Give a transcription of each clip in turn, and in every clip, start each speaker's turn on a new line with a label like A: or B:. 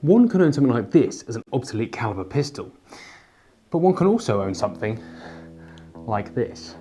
A: One can own something like this as an obsolete caliber pistol, but one can also own something like this.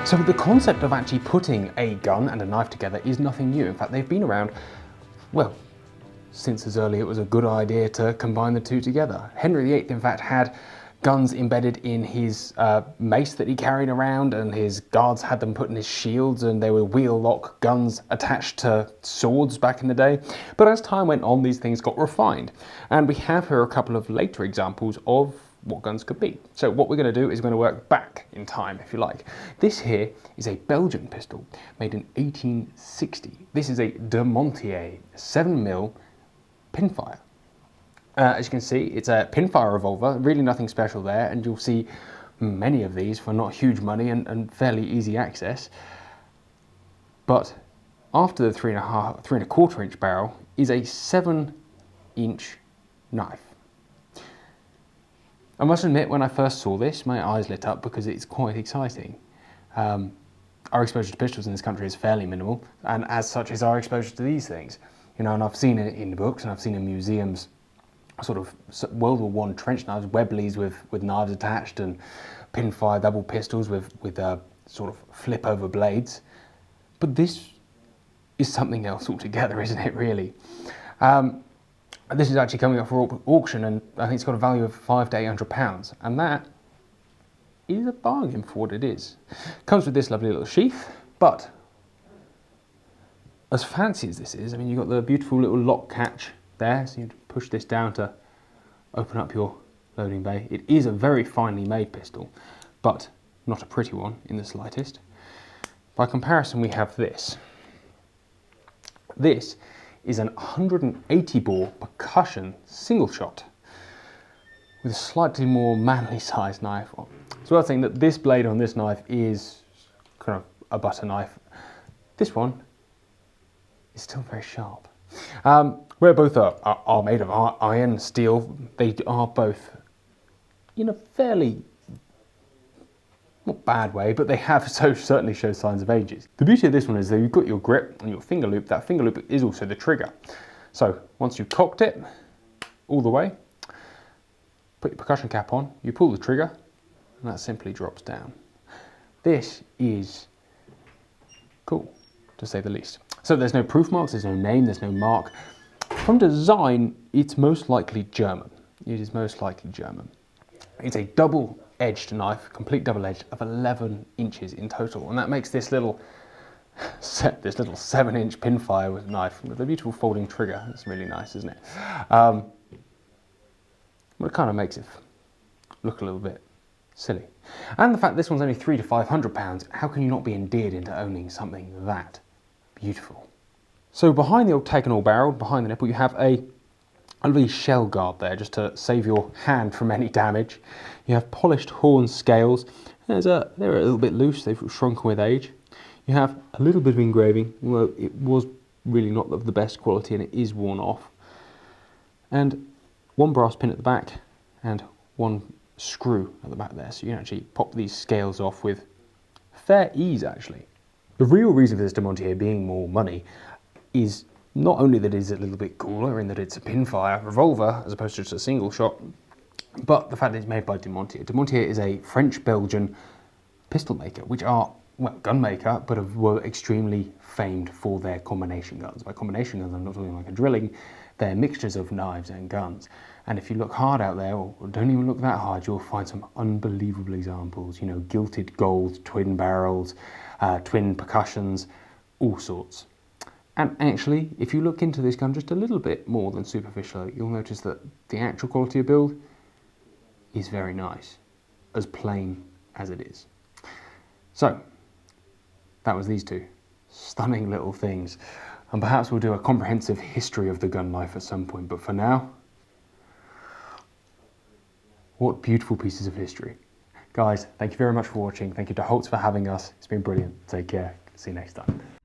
A: So the concept of actually putting a gun and a knife together is nothing new. In fact, they've been around, well, since as early it was a good idea to combine the two together. Henry VIII, in fact, had guns embedded in his mace that he carried around, and his guards had them put in his shields, and they were wheel-lock guns attached to swords back in the day. But as time went on, these things got refined. And we have here a couple of later examples of what guns could be. So what we're going to do is we're going to work back in time, if you like. This here is a Belgian pistol made in 1860. This is a De Montier 7mm pinfire. As you can see, it's a pinfire revolver, really nothing special there, and you'll see many of these for not huge money and fairly easy access. But after the 3¼ inch barrel is a 7-inch knife. I must admit, when I first saw this, my eyes lit up because it's quite exciting. Our exposure to pistols in this country is fairly minimal, and as such is our exposure to these things. You know, and I've seen it in books, and I've seen in museums, sort of World War I trench knives, Webleys with knives attached, and pinfire double pistols with sort of flip over blades. But this is something else altogether, isn't it, really? This is actually coming up for auction, and I think it's got a value of £500 to £800, and that is a bargain for what it is. Comes with this lovely little sheath, but as fancy as this is, I mean, you've got the beautiful little lock catch there, so you push this down to open up your loading bay. It is a very finely made pistol, but not a pretty one in the slightest. By comparison, we have this. This is an 180 bore percussion single shot with a slightly more manly sized knife. It's worth saying that this blade on this knife is kind of a butter knife. This one is still very sharp. Where both are made of iron, steel, they are both in a fairly, not bad way, but they have certainly show signs of ages. The beauty of this one is that you've got your grip and your finger loop. That finger loop is also the trigger. So once you've cocked it all the way, put your percussion cap on, you pull the trigger, and that simply drops down. This is cool, to say the least. So there's no proof marks, there's no name, there's no mark. From design, it's most likely German. It is most likely German. It's a double-edged knife, complete double-edged, of 11 inches in total, and that makes this little 7-inch pinfire knife with a beautiful folding trigger. It's really nice, isn't it? Well, it kind of makes it look a little bit silly. And the fact this one's only £300 to £500, how can you not be endeared into owning something that beautiful? So behind the octagonal barrel, behind the nipple, you have a lovely shell guard there, just to save your hand from any damage. You have polished horn scales. They're a little bit loose, they've shrunken with age. You have a little bit of engraving, although it was really not of the best quality and it is worn off. And one brass pin at the back and one screw at the back there, so you can actually pop these scales off with fair ease, actually. The real reason for this De Montier being more money is not only that it's a little bit cooler in that it's a pinfire revolver as opposed to just a single shot, but the fact that it's made by De Montier. De Montier is a French-Belgian pistol maker, which are, well, gun maker, but were extremely famed for their combination guns. By combination guns, I'm not talking like a drilling, they're mixtures of knives and guns. And if you look hard out there, or don't even look that hard, you'll find some unbelievable examples. You know, gilded gold, twin barrels, twin percussions, all sorts. And actually, if you look into this gun just a little bit more than superficially, you'll notice that the actual quality of build is very nice, as plain as it is. So, that was these two stunning little things. And perhaps we'll do a comprehensive history of the gun knife at some point. But for now, what beautiful pieces of history. Guys, thank you very much for watching. Thank you to Holtz for having us. It's been brilliant. Take care. See you next time.